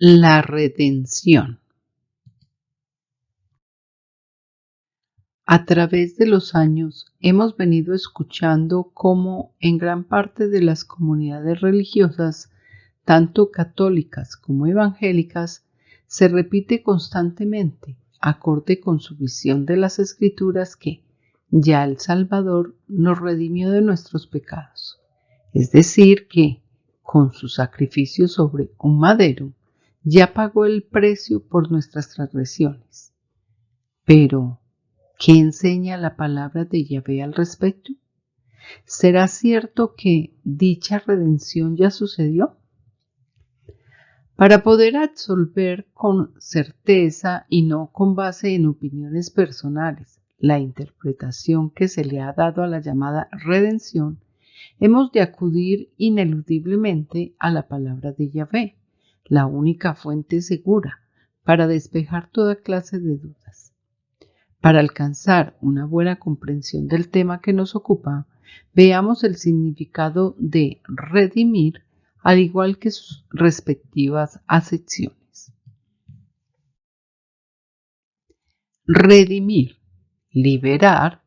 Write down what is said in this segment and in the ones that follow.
La redención. A través de los años hemos venido escuchando cómo en gran parte de las comunidades religiosas, tanto católicas como evangélicas, se repite constantemente, acorde con su visión de las Escrituras, que ya el Salvador nos redimió de nuestros pecados. Es decir, que, con su sacrificio sobre un madero, ya pagó el precio por nuestras transgresiones. Pero, ¿qué enseña la palabra de Yahvé al respecto? ¿Será cierto que dicha redención ya sucedió? Para poder absolver con certeza y no con base en opiniones personales la interpretación que se le ha dado a la llamada redención, hemos de acudir ineludiblemente a la palabra de Yahvé, la única fuente segura para despejar toda clase de dudas. Para alcanzar una buena comprensión del tema que nos ocupa, veamos el significado de redimir, al igual que sus respectivas acepciones. Redimir, liberar,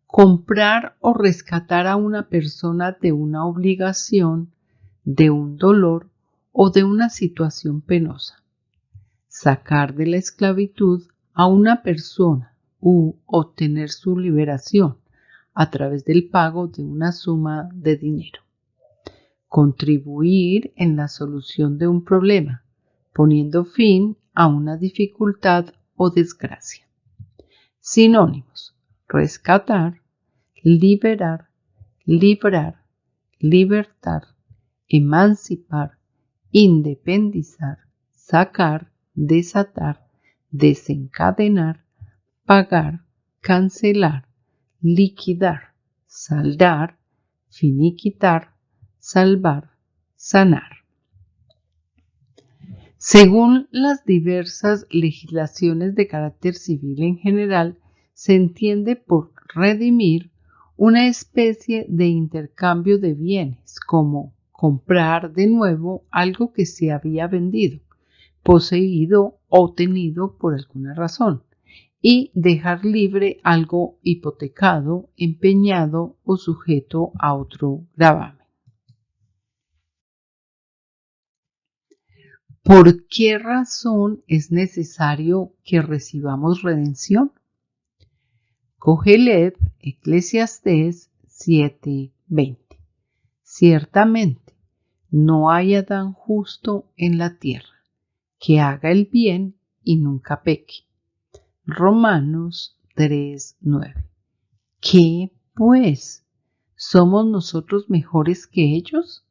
comprar o rescatar a una persona de una obligación, de un dolor o de una situación penosa. Sacar de la esclavitud a una persona u obtener su liberación a través del pago de una suma de dinero. Contribuir en la solución de un problema, poniendo fin a una dificultad o desgracia. Sinónimos: rescatar, liberar, librar, libertar, emancipar, independizar, sacar, desatar, desencadenar, pagar, cancelar, liquidar, saldar, finiquitar, salvar, sanar. Según las diversas legislaciones de carácter civil en general, se entiende por redimir una especie de intercambio de bienes, como comprar de nuevo algo que se había vendido, poseído o tenido por alguna razón, y dejar libre algo hipotecado, empeñado o sujeto a otro gravamen. ¿Por qué razón es necesario que recibamos redención? Cogeleb, Eclesiastés 7:20. Ciertamente, no hay Adán justo en la tierra, que haga el bien y nunca peque. Romanos 3:9. ¿Qué, pues? ¿Somos nosotros mejores que ellos?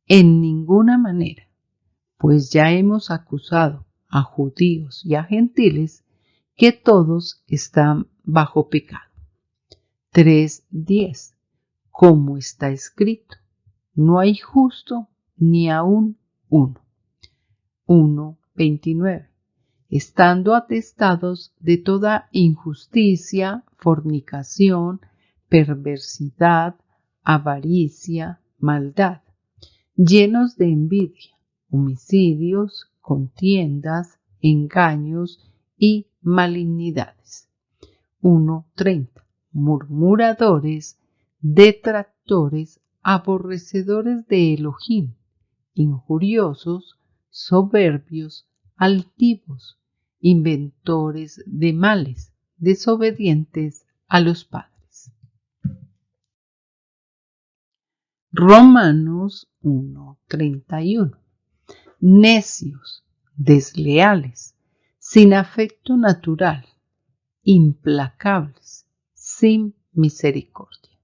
En ninguna manera, pues ya hemos acusado a judíos y a gentiles que todos están bajo pecado. 3:10. Como está escrito, no hay justo ni aun uno. 1:29. Estando atestados de toda injusticia, fornicación, perversidad, avaricia, maldad, llenos de envidia, homicidios, contiendas, engaños y malignidades. 1:30. Murmuradores, detractores, aborrecedores de Elohim, injuriosos, soberbios, altivos, inventores de males, desobedientes a los padres. Romanos 1:31. Necios, desleales, sin afecto natural, implacables, sin misericordia.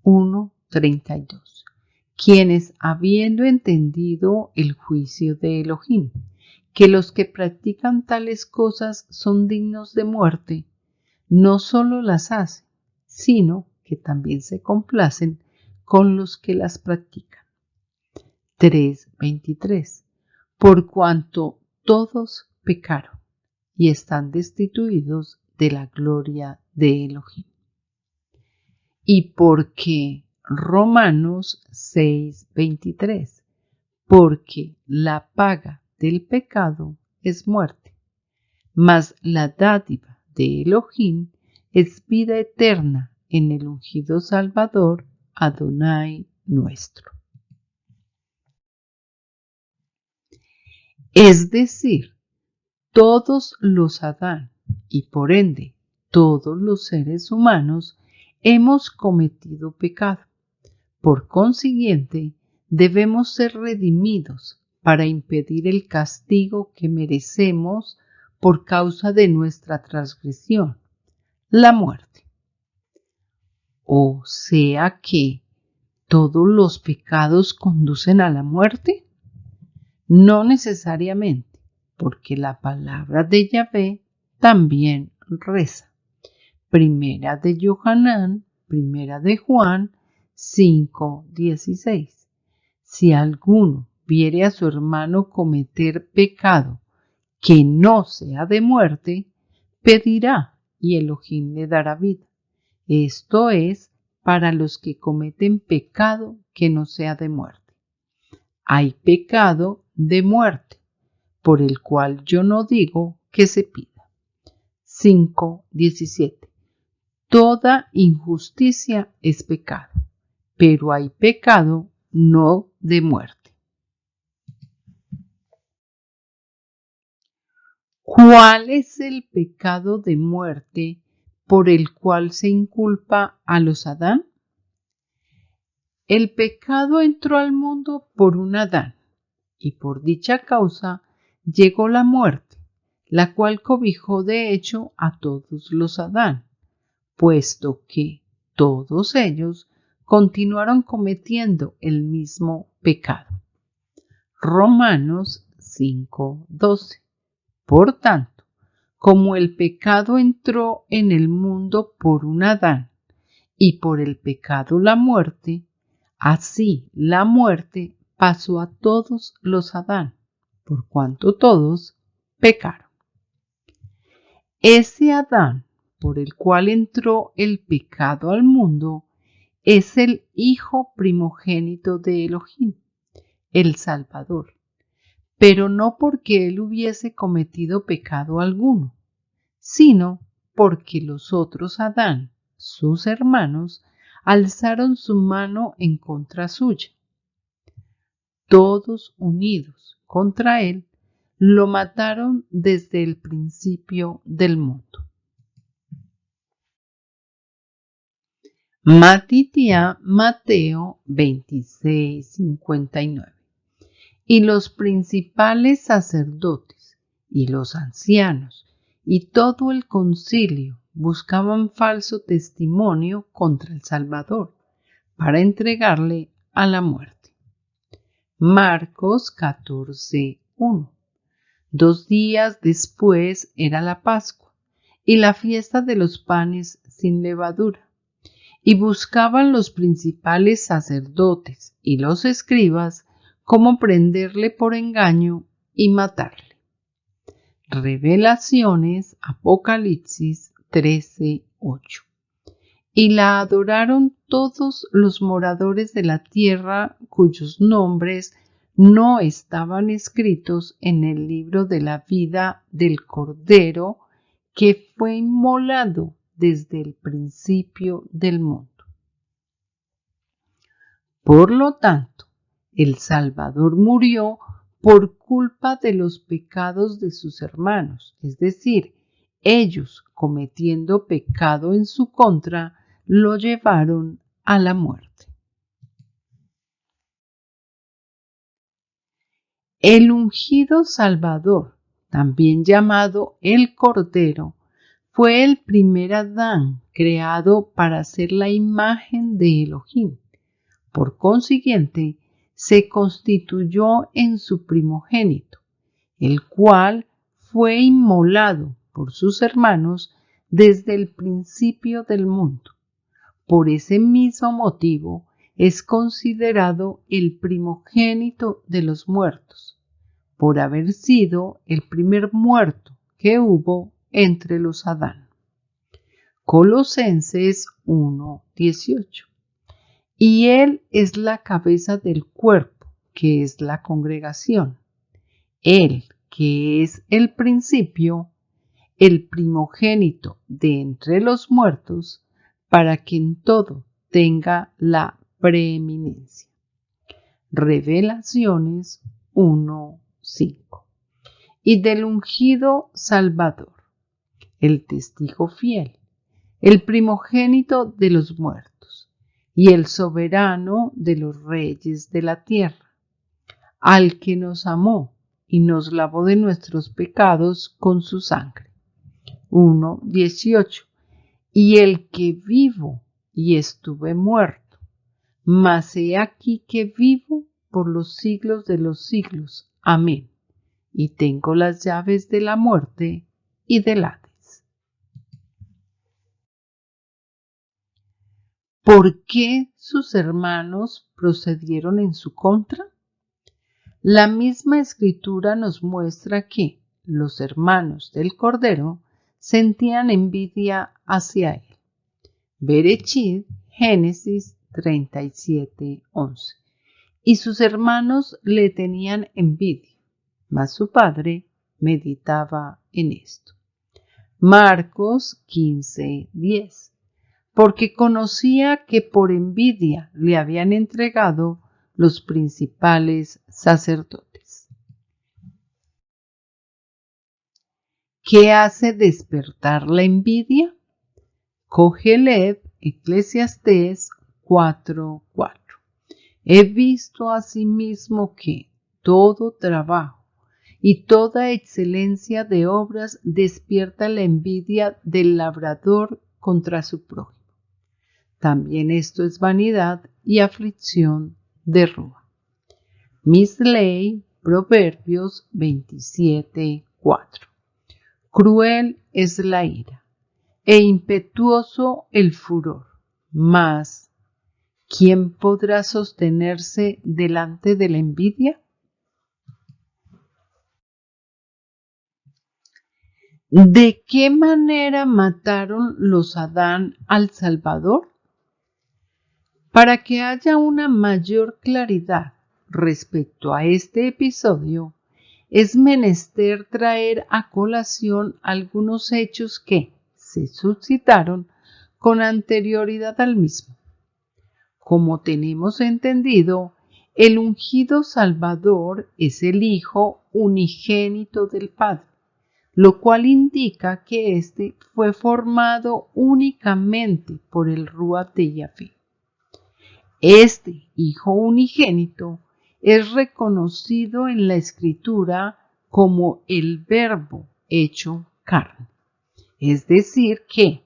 1:32. Quienes, habiendo entendido el juicio de Elohim, que los que practican tales cosas son dignos de muerte, no solo las hacen, sino que también se complacen con los que las practican. 3:23. Por cuanto todos pecaron y están destituidos de la gloria de Elohim. Y porque Romanos 6:23, porque la paga del pecado es muerte, mas la dádiva de Elohim es vida eterna en el ungido Salvador, Adonai nuestro. Es decir, todos los Adán y por ende todos los seres humanos hemos cometido pecado. Por consiguiente, debemos ser redimidos para impedir el castigo que merecemos por causa de nuestra transgresión, la muerte. O sea que todos los pecados conducen a la muerte. No necesariamente, porque la palabra de Yahvé también reza. Primera de Yohanan, primera de Juan 5:16. Si alguno viere a su hermano cometer pecado que no sea de muerte, pedirá y Elohim le dará vida. Esto es para los que cometen pecado que no sea de muerte. Hay pecado de muerte, por el cual yo no digo que se pida. 5:17. Toda injusticia es pecado, pero hay pecado no de muerte. ¿Cuál es el pecado de muerte por el cual se inculpa a los Adán? El pecado entró al mundo por un Adán, y por dicha causa llegó la muerte, la cual cobijó de hecho a todos los Adán, puesto que todos ellos continuaron cometiendo el mismo pecado. Romanos 5:12. Por tanto, como el pecado entró en el mundo por un Adán, y por el pecado la muerte, así la muerte pasó a todos los Adán, por cuanto todos pecaron. Ese Adán por el cual entró el pecado al mundo es el Hijo primogénito de Elohim, el Salvador, pero no porque él hubiese cometido pecado alguno, sino porque los otros Adán, sus hermanos, alzaron su mano en contra suya. Todos unidos contra él, lo mataron desde el principio del mundo. Matitía Mateo 26:59. Y los principales sacerdotes y los ancianos y todo el concilio buscaban falso testimonio contra el Salvador para entregarle a la muerte. Marcos 14:1. 2 días después era la Pascua y la fiesta de los panes sin levadura, y buscaban los principales sacerdotes y los escribas cómo prenderle por engaño y matarle. Revelaciones, Apocalipsis 13:8. Y la adoraron todos los moradores de la tierra cuyos nombres no estaban escritos en el libro de la vida del Cordero que fue inmolado desde el principio del mundo. Por lo tanto, el Salvador murió por culpa de los pecados de sus hermanos, es decir, ellos cometiendo pecado en su contra, lo llevaron a la muerte. El ungido Salvador, también llamado el Cordero, fue el primer Adán creado para ser la imagen de Elohim. Por consiguiente, se constituyó en su primogénito, el cual fue inmolado por sus hermanos desde el principio del mundo. Por ese mismo motivo es considerado el primogénito de los muertos, por haber sido el primer muerto que hubo entre los Adán. Colosenses 1:18. Y él es la cabeza del cuerpo, que es la congregación. Él que es el principio, el primogénito de entre los muertos, para que en todo tenga la preeminencia. Revelaciones 1:5. Y del ungido Salvador, el testigo fiel, el primogénito de los muertos y el soberano de los reyes de la tierra, al que nos amó y nos lavó de nuestros pecados con su sangre. 1:18. Y el que vivo y estuve muerto, mas he aquí que vivo por los siglos de los siglos. Amén. Y tengo las llaves de la muerte y del Hades. ¿Por qué sus hermanos procedieron en su contra? La misma escritura nos muestra que los hermanos del Cordero sentían envidia hacia él. Berechit, Génesis 37:11. Y sus hermanos le tenían envidia, mas su padre meditaba en esto. Marcos 15:10. Porque conocía que por envidia le habían entregado los principales sacerdotes. ¿Qué hace despertar la envidia? Cogeled, Eclesiastés 4:4. He visto asimismo que todo trabajo y toda excelencia de obras despierta la envidia del labrador contra su prójimo. También esto es vanidad y aflicción de Rúa. Misley, Proverbios 27:4. Cruel es la ira e impetuoso el furor, mas ¿quién podrá sostenerse delante de la envidia? ¿De qué manera mataron los Adán al Salvador? Para que haya una mayor claridad respecto a este episodio, es menester traer a colación algunos hechos que se suscitaron con anterioridad al mismo. Como tenemos entendido, el ungido Salvador es el Hijo unigénito del Padre, lo cual indica que éste fue formado únicamente por el Ruach de Yahvé. Este Hijo unigénito es reconocido en la Escritura como el Verbo hecho carne, es decir, que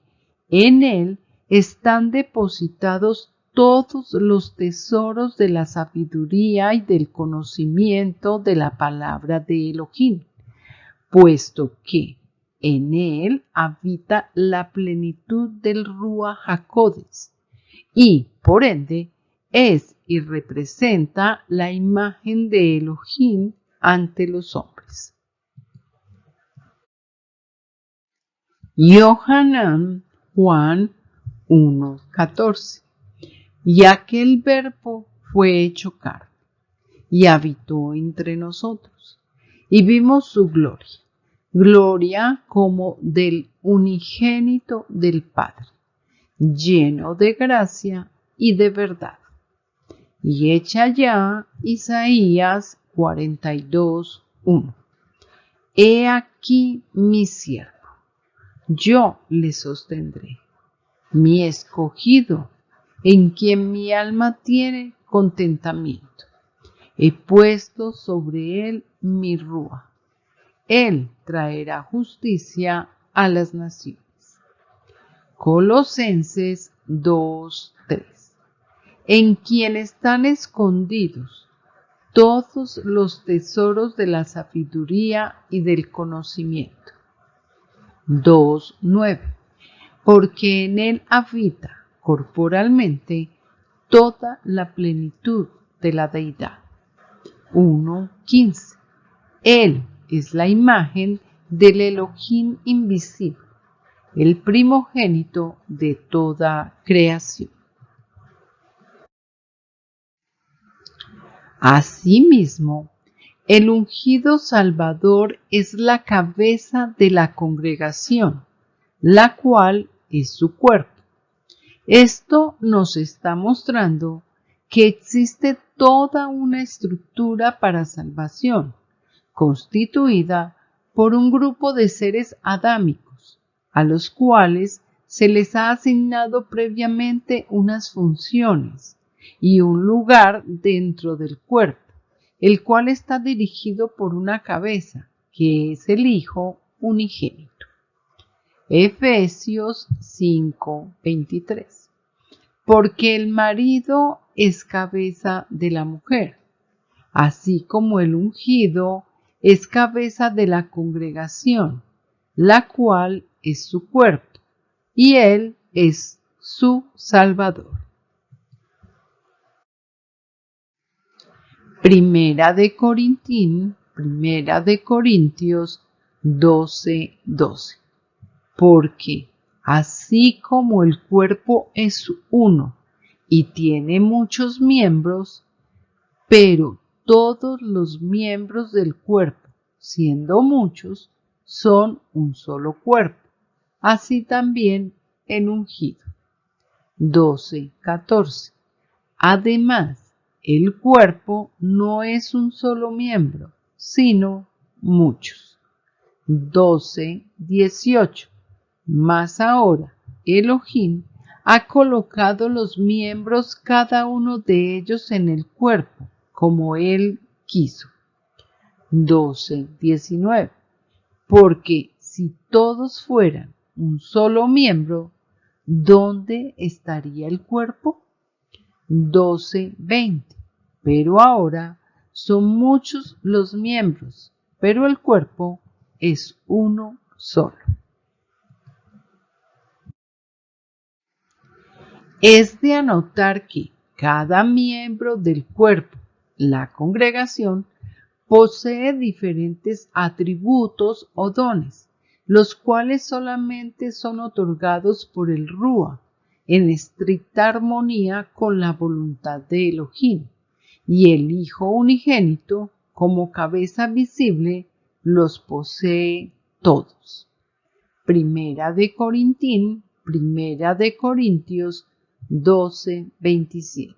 en él están depositados todos los tesoros de la sabiduría y del conocimiento de la palabra de Elohim, puesto que en él habita la plenitud del Ruach HaKodesh y, por ende, es y representa la imagen de Elohim ante los hombres. Yohanan Juan 1:14. Y aquel Verbo fue hecho carne y habitó entre nosotros, y vimos su gloria, gloria como del unigénito del Padre, lleno de gracia y de verdad. Y echa ya Isaías 42:1. He aquí mi siervo, yo le sostendré, mi escogido, en quien mi alma tiene contentamiento. He puesto sobre él mi rúa. Él traerá justicia a las naciones. Colosenses 2:3. En quien están escondidos todos los tesoros de la sabiduría y del conocimiento. 2:9. Porque en él habita corporalmente toda la plenitud de la deidad. 1:15. Él es la imagen del Elohim invisible, el primogénito de toda creación. Asimismo, El ungido Salvador es la cabeza de la congregación, la cual es su cuerpo. Esto nos está mostrando que existe toda una estructura para salvación, constituida por un grupo de seres adámicos, a los cuales se les ha asignado previamente unas funciones y un lugar dentro del cuerpo, el cual está dirigido por una cabeza, que es el Hijo unigénito. Efesios 5:23. Porque el marido es cabeza de la mujer, así como el ungido es cabeza de la congregación, la cual es su cuerpo, y él es su Salvador. Primera de Corintios 12:12. Porque así como el cuerpo es uno y tiene muchos miembros, pero todos los miembros del cuerpo, siendo muchos, son un solo cuerpo, así también el ungido. 12:14. Además, el cuerpo no es un solo miembro, sino muchos. 12:18. Mas ahora, Elohim ha colocado los miembros cada uno de ellos en el cuerpo, como él quiso. 12:19. Porque si todos fueran un solo miembro, ¿dónde estaría el cuerpo? 12:20. Pero ahora son muchos los miembros, pero el cuerpo es uno solo. Es de anotar que cada miembro del cuerpo, la congregación, posee diferentes atributos o dones, los cuales solamente son otorgados por el Rúa, en estricta armonía con la voluntad de Elohim, y el Hijo unigénito, como cabeza visible, los posee todos. Primera de Corintios 12:27.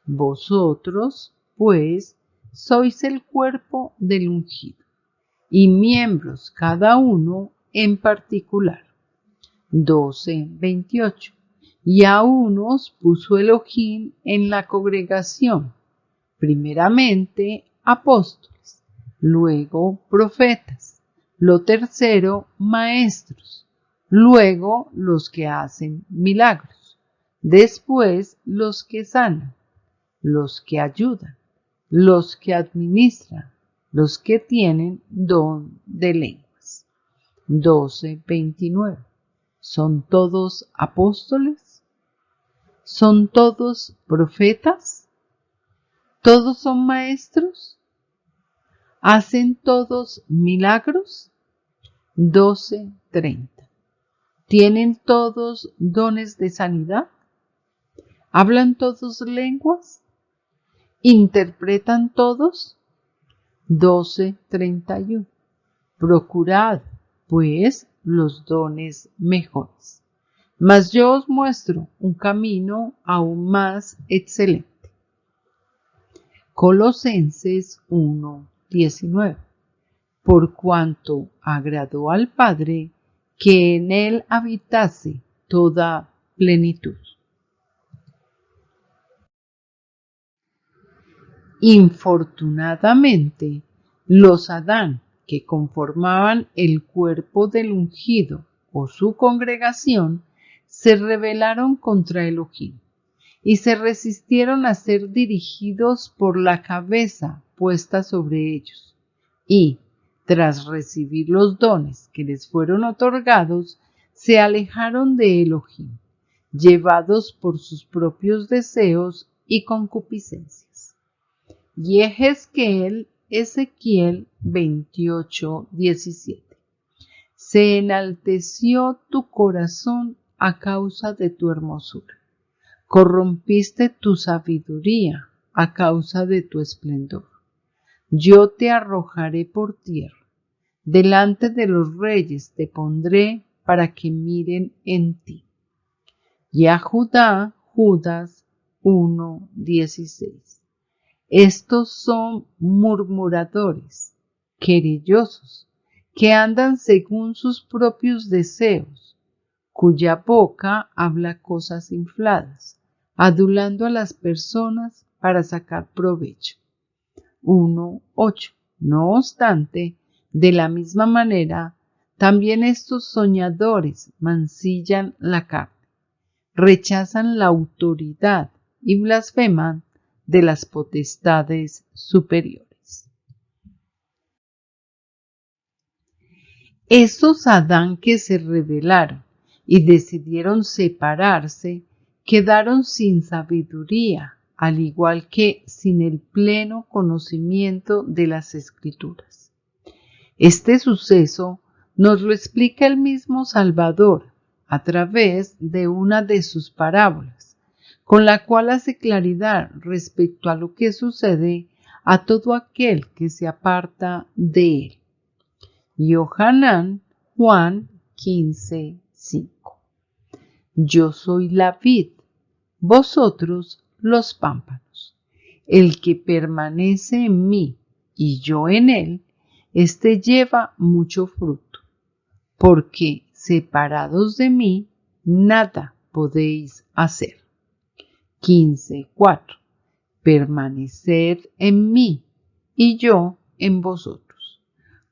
Vosotros, pues, sois el cuerpo del ungido, y miembros cada uno en particular. 12:28. Y a unos puso Elohim en la congregación, primeramente apóstoles, luego profetas, lo tercero maestros, luego los que hacen milagros, después los que sanan, los que ayudan, los que administran, los que tienen don de lenguas. 12:29. ¿Son todos apóstoles? ¿Son todos profetas? ¿Todos son maestros? ¿Hacen todos milagros? 12:30. ¿Tienen todos dones de sanidad? ¿Hablan todos lenguas? ¿Interpretan todos? 12:31. Procurad, pues, los dones mejores. Mas yo os muestro un camino aún más excelente. Colosenses 1:19. Por cuanto agradó al Padre que en él habitase toda plenitud. Infortunadamente, los Adán, que conformaban el cuerpo del ungido o su congregación, se rebelaron contra Elohim y se resistieron a ser dirigidos por la cabeza puesta sobre ellos. Y, tras recibir los dones que les fueron otorgados, se alejaron de Elohim, llevados por sus propios deseos y concupiscencias. Ezequiel 28:17. Se enalteció tu corazón a causa de tu hermosura. Corrompiste tu sabiduría a causa de tu esplendor. yo te arrojaré por tierra, delante de los reyes te pondré para que miren en ti. Y a Judá, Judas 1:16. Estos son murmuradores, querellosos, que andan según sus propios deseos, cuya boca habla cosas infladas, adulando a las personas para sacar provecho. 1:8. No obstante, de la misma manera, también estos soñadores mancillan la carne, rechazan la autoridad y blasfeman de las potestades superiores. Esos Adán que se rebelaron y decidieron separarse, quedaron sin sabiduría, al igual que sin el pleno conocimiento de las Escrituras. Este suceso nos lo explica el mismo Salvador a través de una de sus parábolas, con la cual hace claridad respecto a lo que sucede a todo aquel que se aparta de él. Yohanan, Juan 15:5. Yo soy la vid, vosotros los pámpanos. El que permanece en mí y yo en él, éste lleva mucho fruto, porque separados de mí, nada podéis hacer. 15:4. Permaneced en mí y yo en vosotros.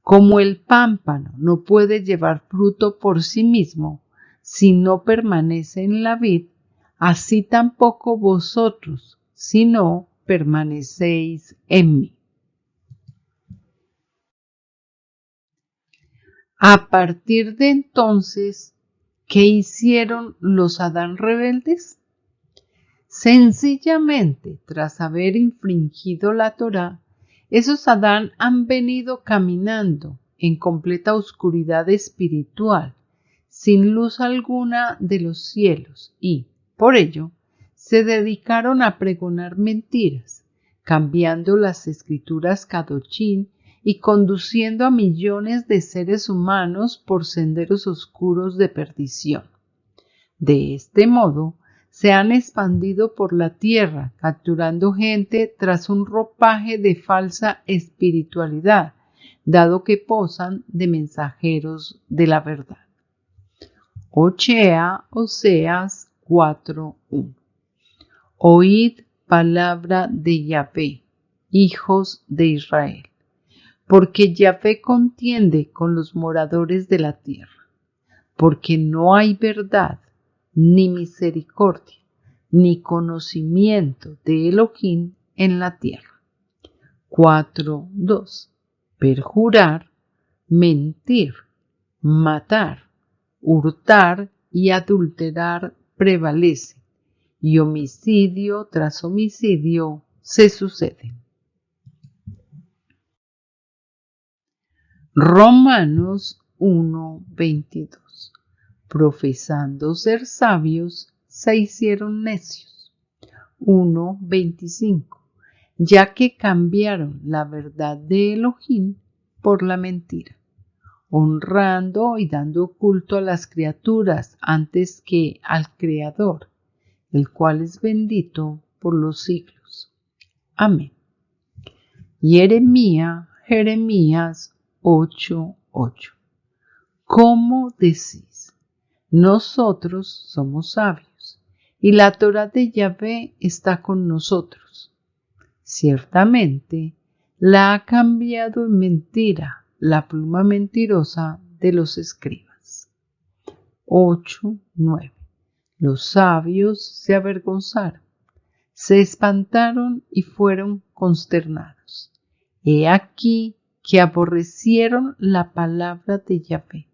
Como el pámpano no puede llevar fruto por sí mismo si no permanece en la vid, así tampoco vosotros si no permanecéis en mí. A partir de entonces, ¿qué hicieron los Adán rebeldes? Sencillamente, tras haber infringido la Torá, esos Adán han venido caminando en completa oscuridad espiritual, sin luz alguna de los cielos, y, por ello, se dedicaron a pregonar mentiras, cambiando las escrituras Kadoshim y conduciendo a millones de seres humanos por senderos oscuros de perdición. De este modo, se han expandido por la tierra, capturando gente tras un ropaje de falsa espiritualidad, dado que posan de mensajeros de la verdad. Oseas 4:1. Oíd palabra de Yahvé, hijos de Israel, porque Yahvé contiende con los moradores de la tierra, porque no hay verdad, ni misericordia, ni conocimiento de Elohim en la tierra. 4:2. Perjurar, mentir, matar, hurtar y adulterar prevalece, y homicidio tras homicidio se suceden. Romanos 1:22. Profesando ser sabios, se hicieron necios. 1:25. Ya que cambiaron la verdad de Elohim por la mentira, honrando y dando culto a las criaturas antes que al Creador, el cual es bendito por los siglos. Amén. Jeremías 8:8. ¿Cómo decís? Nosotros somos sabios, y la Torá de Yahvé está con nosotros. Ciertamente, la ha cambiado en mentira la pluma mentirosa de los escribas. 8:9. Los sabios se avergonzaron, se espantaron y fueron consternados. He aquí que aborrecieron la palabra de Yahvé.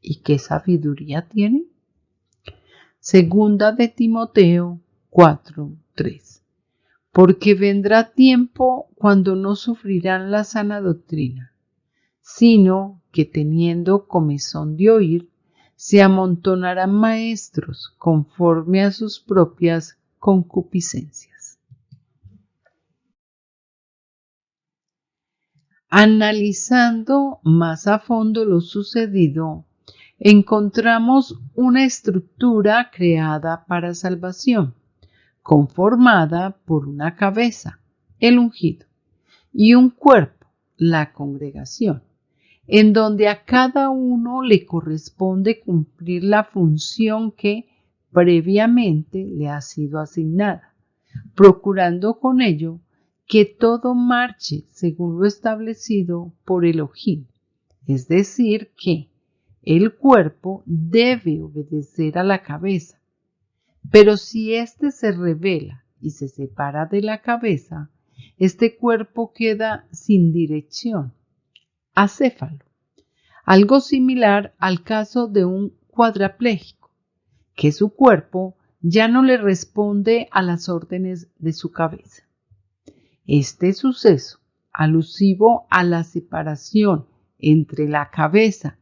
¿Y qué sabiduría tienen? Segunda de Timoteo 4:3. Porque vendrá tiempo cuando no sufrirán la sana doctrina, sino que teniendo comezón de oír, se amontonarán maestros conforme a sus propias concupiscencias. Analizando más a fondo lo sucedido, encontramos una estructura creada para salvación, conformada por una cabeza, el ungido, y un cuerpo, la congregación, en donde a cada uno le corresponde cumplir la función que previamente le ha sido asignada, procurando con ello que todo marche según lo establecido por Elohim, es decir, que el cuerpo debe obedecer a la cabeza, pero si éste se revela y se separa de la cabeza, este cuerpo queda sin dirección, acéfalo, algo similar al caso de un cuadrapléjico, que su cuerpo ya no le responde a las órdenes de su cabeza. Este suceso, alusivo a la separación entre la cabeza,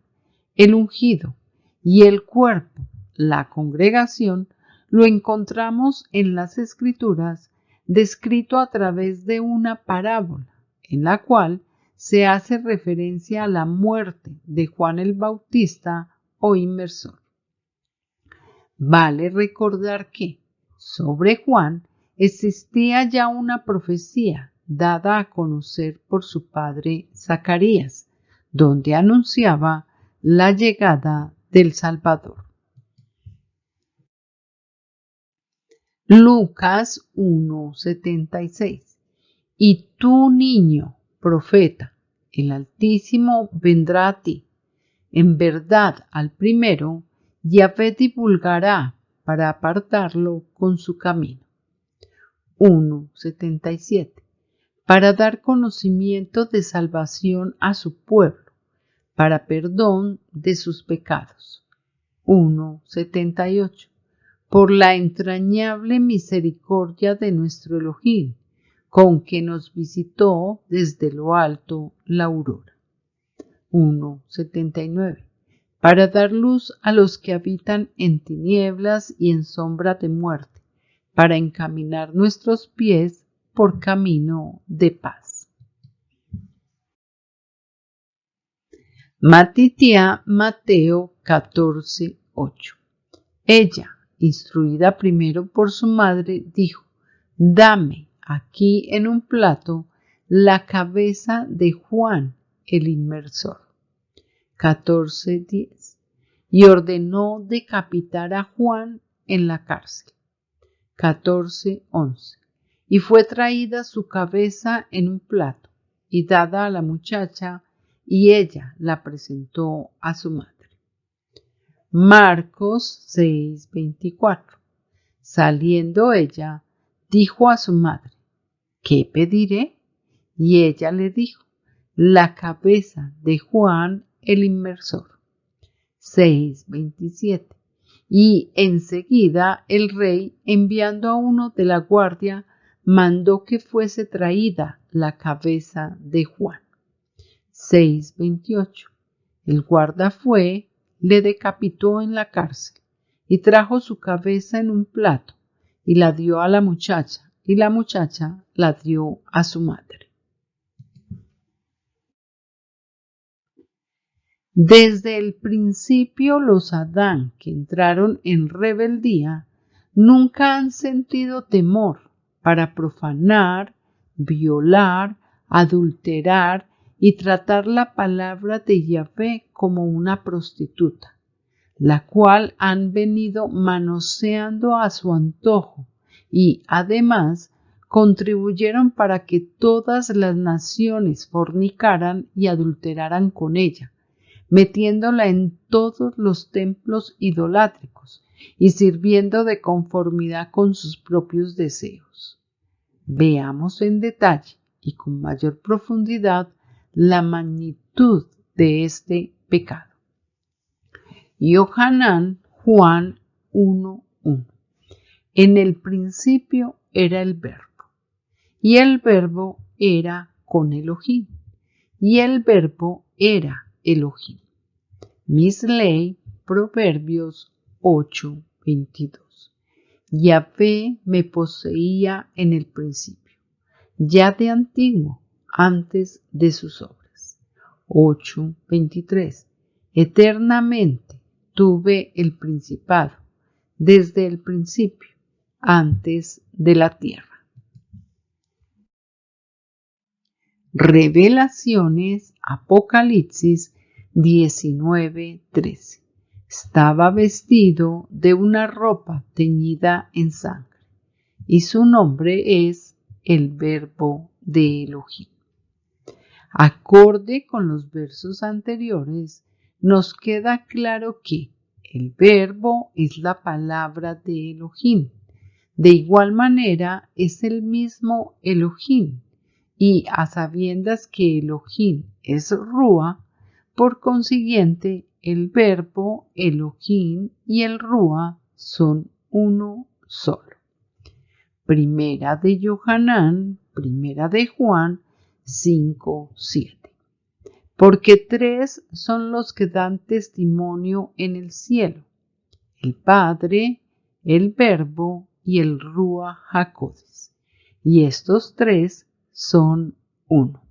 el ungido, y el cuerpo, la congregación, lo encontramos en las Escrituras descrito a través de una parábola, en la cual se hace referencia a la muerte de Juan el Bautista o inmersor. Vale recordar que sobre Juan existía ya una profecía dada a conocer por su padre Zacarías, donde anunciaba la llegada del Salvador. Lucas 1:76. Y tú, niño, profeta, el Altísimo vendrá a ti. En verdad, al primero, Yahvé divulgará para apartarlo con su camino. 1:77. Para dar conocimiento de salvación a su pueblo, para perdón de sus pecados. 1:78. Por la entrañable misericordia de nuestro Elohim, con que nos visitó desde lo alto la aurora. 1:79. Para dar luz a los que habitan en tinieblas y en sombra de muerte, para encaminar nuestros pies por camino de paz. Matitía Mateo 14:8. Ella, instruida primero por su madre, dijo: dame aquí en un plato la cabeza de Juan el inmersor. 14:10. Y ordenó decapitar a Juan en la cárcel. 14:11. Y fue traída su cabeza en un plato y dada a la muchacha, y ella la presentó a su madre. Marcos 6:24. Saliendo ella, dijo a su madre: ¿qué pediré? Y ella le dijo: la cabeza de Juan el inmersor. 6:27. Y enseguida el rey, enviando a uno de la guardia, mandó que fuese traída la cabeza de Juan. 6:28. El guarda fue, le decapitó en la cárcel, y trajo su cabeza en un plato, y la dio a la muchacha, y la muchacha la dio a su madre. Desde el principio los Adán que entraron en rebeldía nunca han sentido temor para profanar, violar, adulterar y tratar la palabra de Yahvé como una prostituta, la cual han venido manoseando a su antojo y, además, contribuyeron para que todas las naciones fornicaran y adulteraran con ella, metiéndola en todos los templos idolátricos y sirviendo de conformidad con sus propios deseos. Veamos en detalle y con mayor profundidad la magnitud de este pecado. Yohanan Juan 1:1. En el principio era el Verbo, y el Verbo era con Elohim, y el Verbo era Elohim. Misley, Proverbios 8:22. Yahvé me poseía en el principio, ya de antiguo, antes de sus obras. 8:23. Eternamente tuve el principado, desde el principio, antes de la tierra. Revelaciones, Apocalipsis 19:13. Estaba vestido de una ropa teñida en sangre, y su nombre es el Verbo de Elohim. Acorde con los versos anteriores, nos queda claro que el Verbo es la palabra de Elohim. De igual manera, es el mismo Elohim, y a sabiendas que Elohim es Rúa, por consiguiente, el Verbo, Elohim y el Rúa son uno solo. Primera de Yohanan, Primera de Juan 5:7. Porque tres son los que dan testimonio en el cielo: el Padre, el Verbo y el Rúa HaKodes. Y estos tres son uno.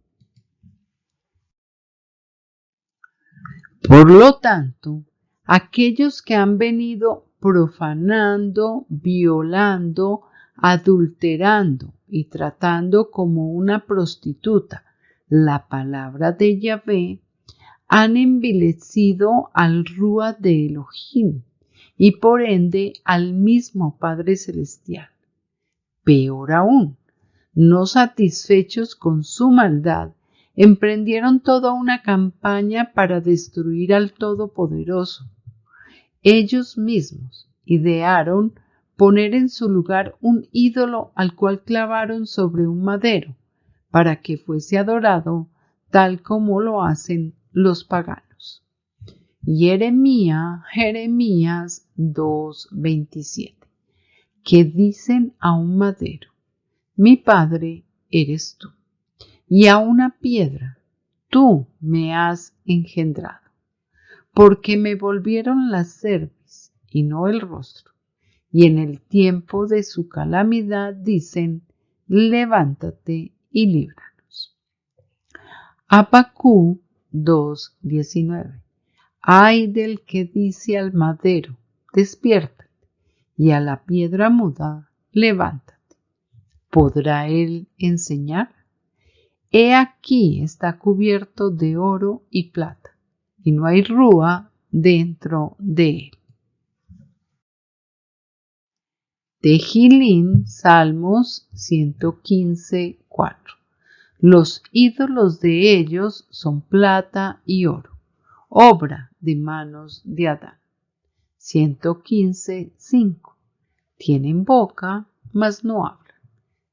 Por lo tanto, aquellos que han venido profanando, violando, adulterando y tratando como una prostituta la palabra de Yahvé, han envilecido al Rúa de Elohim y por ende al mismo Padre Celestial. Peor aún, no satisfechos con su maldad, emprendieron toda una campaña para destruir al Todopoderoso. Ellos mismos idearon poner en su lugar un ídolo al cual clavaron sobre un madero, para que fuese adorado tal como lo hacen los paganos. Jeremías 2:27, que dicen a un madero: mi padre eres tú, y a una piedra: tú me has engendrado, porque me volvieron la cerviz y no el rostro, y en el tiempo de su calamidad dicen: levántate y líbranos. Habacuc 2:19. Ay del que dice al madero: despierta, y a la piedra muda: levántate. ¿Podrá él enseñar? He aquí está cubierto de oro y plata, y no hay rúa dentro de él. Tehilín, Salmos 115:4. Los ídolos de ellos son plata y oro, obra de manos de Adán. 115:5. Tienen boca, mas no hablan.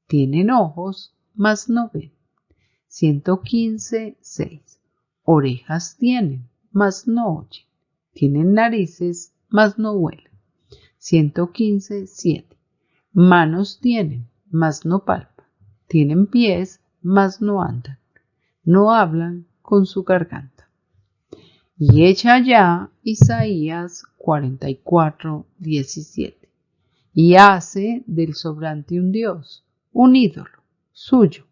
Tienen ojos, mas no ven. 115:6. Orejas tienen, mas no oyen. Tienen narices, mas no huelen. 115:7. Manos tienen, mas no palpan. Tienen pies, mas no andan. No hablan con su garganta. Y echa ya Isaías 44:17. Y hace del sobrante un dios, un ídolo suyo.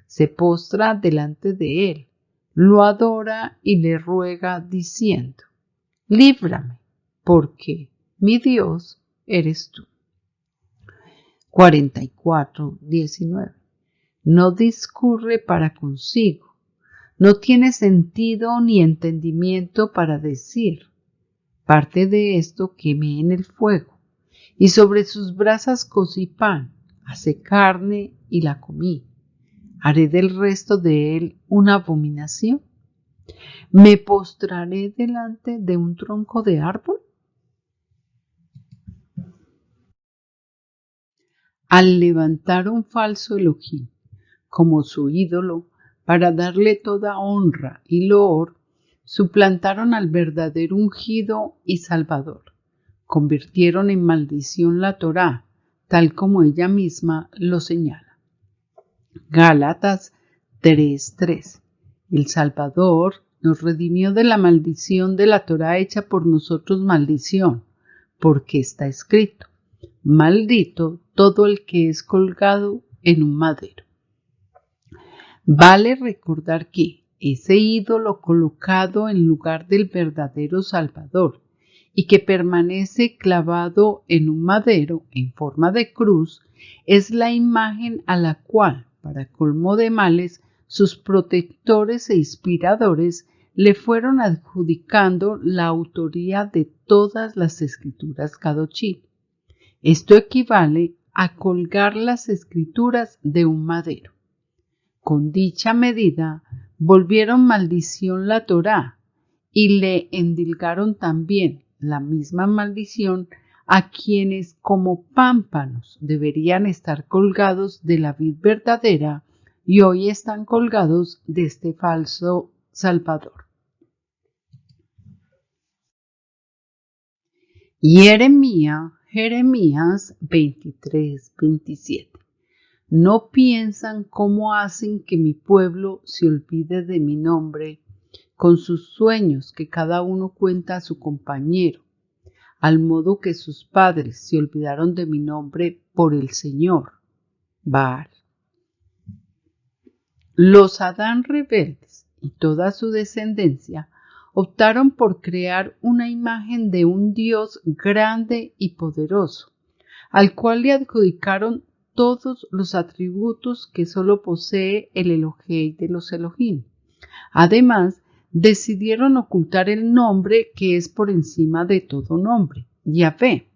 Se postra delante de él, lo adora y le ruega diciendo: líbrame, porque mi Dios eres tú. 44:19. No discurre para consigo, no tiene sentido ni entendimiento para decir: parte de esto quemé en el fuego, y sobre sus brasas cocí pan, asé carne y la comí. ¿Haré del resto de él una abominación? ¿Me postraré delante de un tronco de árbol? Al levantar un falso Elohim como su ídolo para darle toda honra y loor, suplantaron al verdadero ungido y salvador. Convirtieron en maldición la Torá, tal como ella misma lo señala. Gálatas 3:3. El Salvador nos redimió de la maldición de la Torá hecha por nosotros maldición, porque está escrito: maldito todo el que es colgado en un madero. Vale recordar que ese ídolo colocado en lugar del verdadero Salvador y que permanece clavado en un madero en forma de cruz es la imagen a la cual, para colmo de males, sus protectores e inspiradores le fueron adjudicando la autoría de todas las escrituras Kadoshim. Esto equivale a colgar las escrituras de un madero. Con dicha medida volvieron maldición la Torá y le endilgaron también la misma maldición a quienes como pámpanos deberían estar colgados de la vid verdadera y hoy están colgados de este falso Salvador. Jeremías 23:27. No piensan cómo hacen que mi pueblo se olvide de mi nombre, con sus sueños que cada uno cuenta a su compañero, al modo que sus padres se olvidaron de mi nombre por el Señor, Baal. Los Adán rebeldes y toda su descendencia optaron por crear una imagen de un Dios grande y poderoso, al cual le adjudicaron todos los atributos que solo posee el Elohei de los Elohim. Además, decidieron ocultar el nombre que es por encima de todo nombre, Yahvé,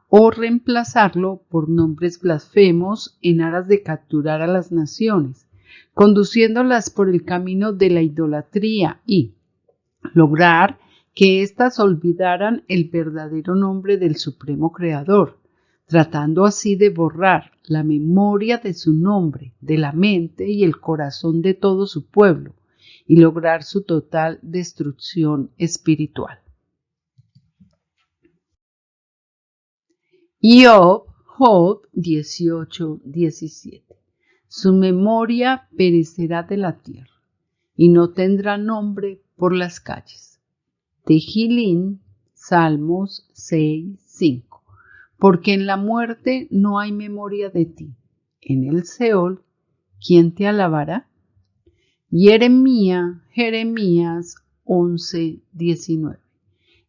o reemplazarlo por nombres blasfemos en aras de capturar a las naciones, conduciéndolas por el camino de la idolatría y lograr que éstas olvidaran el verdadero nombre del Supremo Creador, tratando así de borrar la memoria de su nombre de la mente y el corazón de todo su pueblo y lograr su total destrucción espiritual. Job 18:17. Su memoria perecerá de la tierra y no tendrá nombre por las calles. Tehilín, Salmos 6:5. Porque en la muerte no hay memoria de ti. En el Seol, ¿quién te alabará? Jeremías 11:19.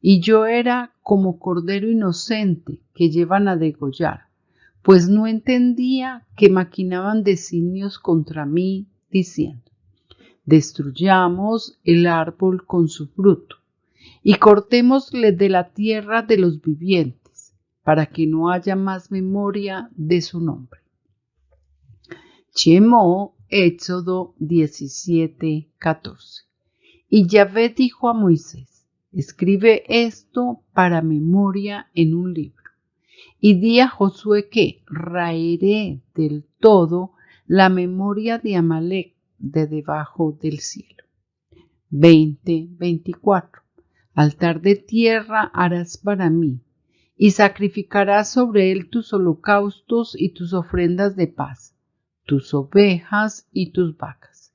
Y yo era como cordero inocente que llevan a degollar, pues no entendía que maquinaban designios contra mí, diciendo: destruyamos el árbol con su fruto y cortémosle de la tierra de los vivientes, para que no haya más memoria de su nombre. Shemó, Éxodo 17:14. Y Yahvé dijo a Moisés: escribe esto para memoria en un libro, y di a Josué que raeré del todo la memoria de Amalek de debajo del cielo. 20:24. Altar de tierra harás para mí, y sacrificarás sobre él tus holocaustos y tus ofrendas de paz, tus ovejas y tus vacas.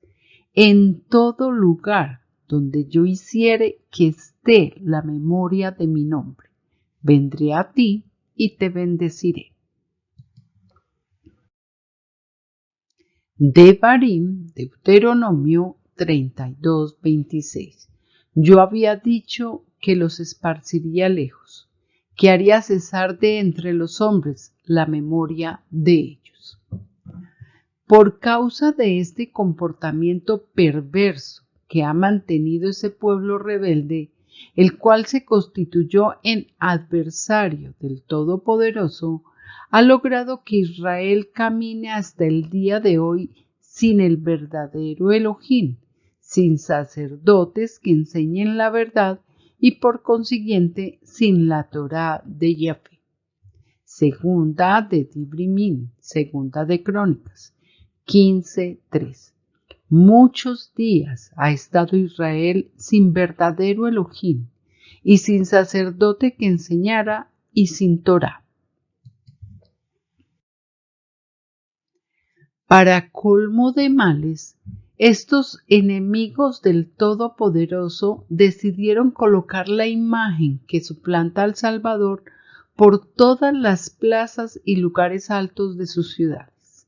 En todo lugar donde yo hiciere que esté la memoria de mi nombre, vendré a ti y te bendeciré. Devarim, Deuteronomio 32:26. Yo había dicho que los esparciría lejos, que haría cesar de entre los hombres la memoria de ellos. Por causa de este comportamiento perverso que ha mantenido ese pueblo rebelde, el cual se constituyó en adversario del Todopoderoso, ha logrado que Israel camine hasta el día de hoy sin el verdadero Elohim, sin sacerdotes que enseñen la verdad y por consiguiente sin la Torá de Yahvé. Segunda de Dibrimín, segunda de Crónicas 15:3. Muchos días ha estado Israel sin verdadero Elohim y sin sacerdote que enseñara y sin Torá. Para colmo de males, estos enemigos del Todopoderoso decidieron colocar la imagen que suplanta al Salvador por todas las plazas y lugares altos de sus ciudades.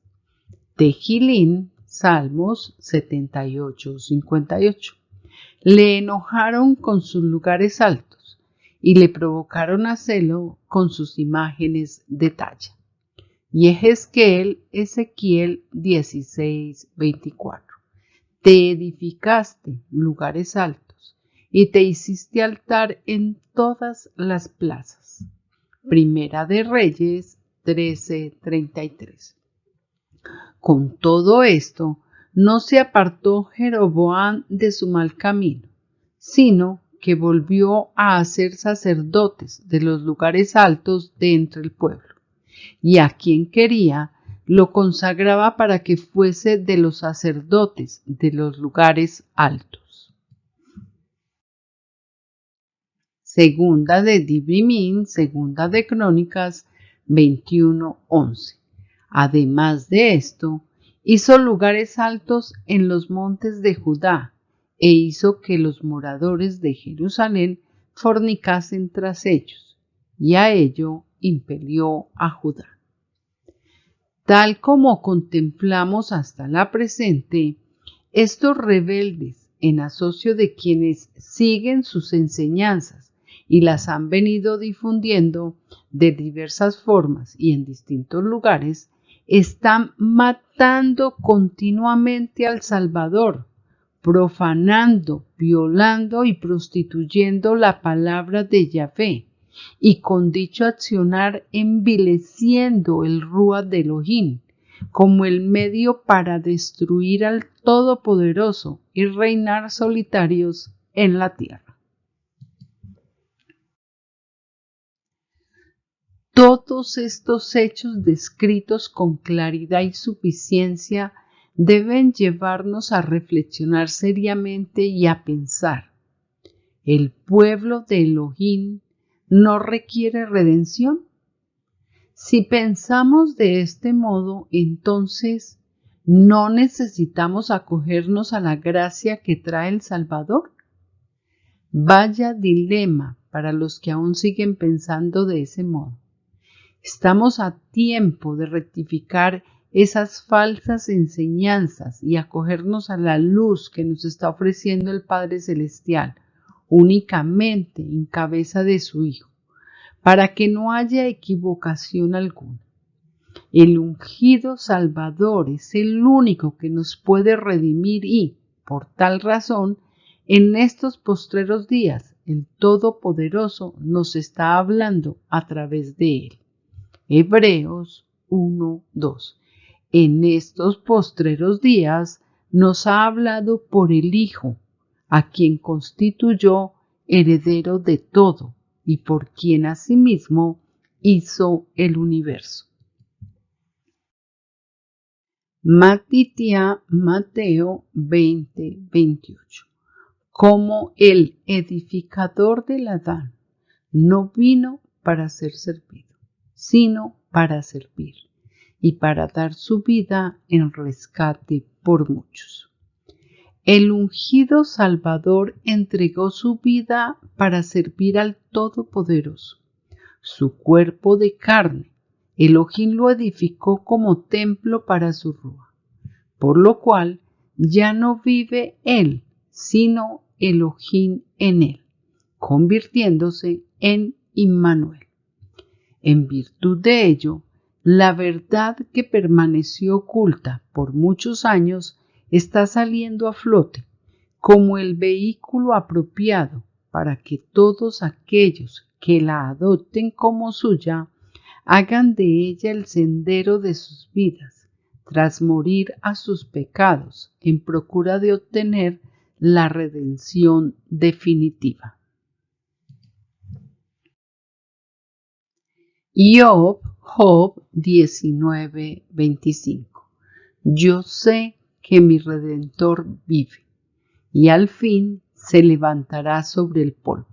Tehilín, Salmos 78:58. Le enojaron con sus lugares altos y le provocaron a celo con sus imágenes de talla. Y Ezequiel 16:24. Te edificaste lugares altos y te hiciste altar en todas las plazas. Primera de Reyes 13:33. Con todo esto, no se apartó Jeroboam de su mal camino, sino que volvió a hacer sacerdotes de los lugares altos de entre el pueblo, y a quien quería lo consagraba para que fuese de los sacerdotes de los lugares altos. Segunda de Dibrimín, segunda de Crónicas 21:11. Además de esto, hizo lugares altos en los montes de Judá e hizo que los moradores de Jerusalén fornicasen tras ellos, y a ello impelió a Judá. Tal como contemplamos hasta la presente, estos rebeldes, en asocio de quienes siguen sus enseñanzas y las han venido difundiendo de diversas formas y en distintos lugares, están matando continuamente al Salvador, profanando, violando y prostituyendo la palabra de Yahvé, y con dicho accionar envileciendo el Ruach de Elohim como el medio para destruir al Todopoderoso y reinar solitarios en la tierra. Todos estos hechos descritos con claridad y suficiencia deben llevarnos a reflexionar seriamente y a pensar: ¿el pueblo de Elohim no requiere redención? Si pensamos de este modo, entonces, ¿no necesitamos acogernos a la gracia que trae el Salvador? Vaya dilema para los que aún siguen pensando de ese modo. Estamos a tiempo de rectificar esas falsas enseñanzas y acogernos a la luz que nos está ofreciendo el Padre Celestial, únicamente en cabeza de su Hijo, para que no haya equivocación alguna. El ungido Salvador es el único que nos puede redimir y, por tal razón, en estos postreros días, el Todopoderoso nos está hablando a través de él. Hebreos 1:2. En estos postreros días nos ha hablado por el Hijo, a quien constituyó heredero de todo y por quien asimismo hizo el universo. Matitía Mateo 20:28. Como el edificador del Adán no vino para ser servido, sino para servir y para dar su vida en rescate por muchos. El ungido Salvador entregó su vida para servir al Todopoderoso. Su cuerpo de carne, Elohim lo edificó como templo para su Ruach, por lo cual ya no vive él, sino Elohim en él, convirtiéndose en Immanuel. En virtud de ello, la verdad que permaneció oculta por muchos años está saliendo a flote como el vehículo apropiado para que todos aquellos que la adopten como suya hagan de ella el sendero de sus vidas, tras morir a sus pecados en procura de obtener la redención definitiva. Job 19:25. Yo sé que mi Redentor vive y al fin se levantará sobre el polvo.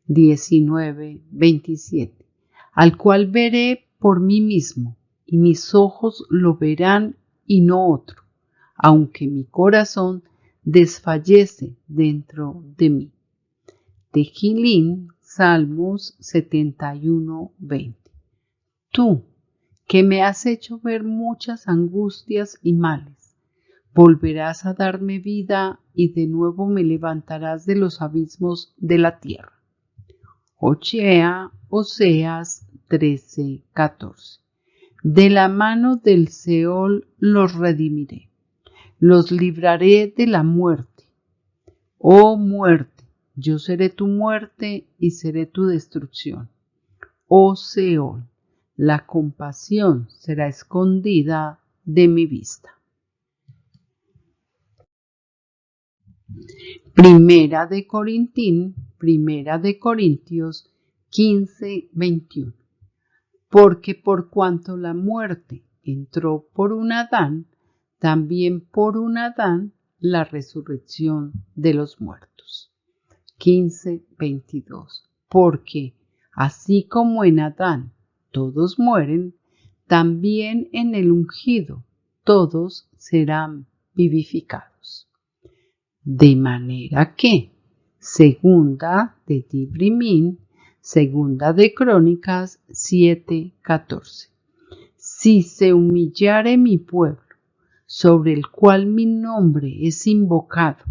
19:27. Al cual veré por mí mismo y mis ojos lo verán y no otro, aunque mi corazón desfallece dentro de mí. Tehilín, Salmos 71:20. Tú, que me has hecho ver muchas angustias y males, Volverás a darme vida y de nuevo me levantarás de los abismos de la tierra. Oseas 13:14. De la mano del Seol los redimiré, los libraré de la muerte. Oh muerte, yo seré tu muerte y seré tu destrucción. Oh Seol, la compasión será escondida de mi vista. Primera de Corintios 15:21. Porque por cuanto la muerte entró por un Adán, también por un Adán la resurrección de los muertos. 15:22. Porque así como en Adán todos mueren, también en el ungido todos serán vivificados. De manera que, segunda de Dibrimín, segunda de Crónicas 7:14. Si se humillare mi pueblo, sobre el cual mi nombre es invocado,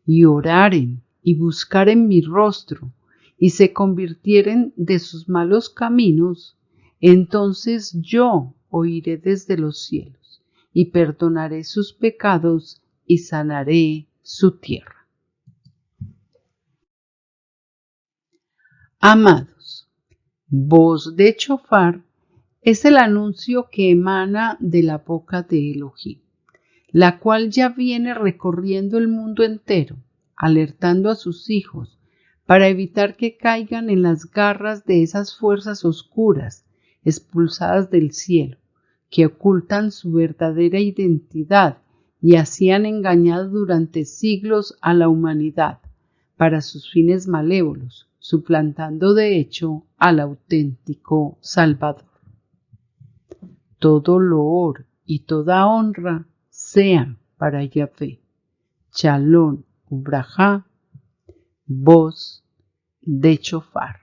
y oraren y buscaren mi rostro, y se convirtieren de sus malos caminos, entonces yo oiré desde los cielos, y perdonaré sus pecados, y sanaré su tierra. Amados, voz de chofar es el anuncio que emana de la boca de Elohim, la cual ya viene recorriendo el mundo entero, alertando a sus hijos para evitar que caigan en las garras de esas fuerzas oscuras expulsadas del cielo, que ocultan su verdadera identidad y así han engañado durante siglos a la humanidad para sus fines malévolos, suplantando de hecho al auténtico Salvador. Todo loor y toda honra sean para Yahvé. Shalom ubrajá, voz de chofar.